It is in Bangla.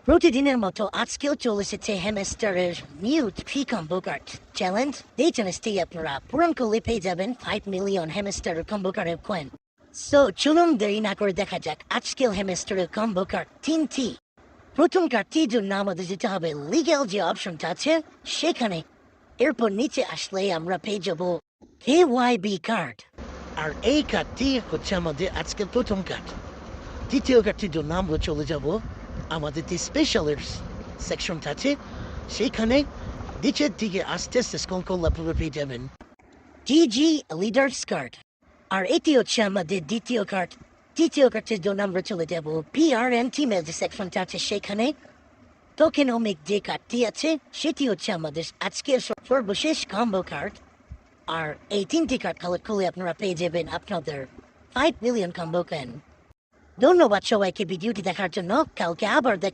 প্রতিদিনের মতো আজকেও চলে এসেছে হ্যামস্টারের নিউ 3 কম্বো কার্ড চ্যালেঞ্জ। এই চ্যালেঞ্জটি আপনারা পূরণ করলে পেয়ে যাবেন 5 মিলিয়ন হ্যামস্টারের কম্বো কার্ডের কয়েন। সো চলুন দেরি না করে দেখা যাক আজকের হ্যামস্টারের কম্বো কার্ড 3টি। প্রথম কার্ডটির জন্য আমাদের যেতে হবে লিগ্যাল যে অপশনটা আছে সেখানে। এরপর নিচে আসলে আমরা পেয়ে যাব KYB কার্ড। আর এই কার্ডটি হচ্ছে আমাদের আজকের প্রথম কার্ড। দ্বিতীয় কার্ডটির জন্য আমরা চলে যাব আমাদের যে স্পেশালের সেকশনটা আছে সেইখানে নিচের দিকে আস্তে আস্তে স্ক্রল করলে আপনারা পেয়ে যাবেন GG লিডার্স কার্ড। আর এটি হচ্ছে আমাদের দ্বিতীয় কার্ড। তৃতীয় কার্ডের জন্য আমরা চলে যাব PRN টিমের যে সেকশনটা আছে সেখানে। টোকেনমিক যে কার্ডটি আছে সেটি হচ্ছে আমাদের আজকের সর্বশেষ কম্বো কার্ড। আর এই তিনটি কার্ড কালেক্ট করলে আপনারা পেয়ে যাবেন আপনাদের 5 মিলিয়ন কম্বো কয়েন। ধন্যবাদ সবাইকে ভিডিওটি দেখার জন্য। কালকে আবার দেখা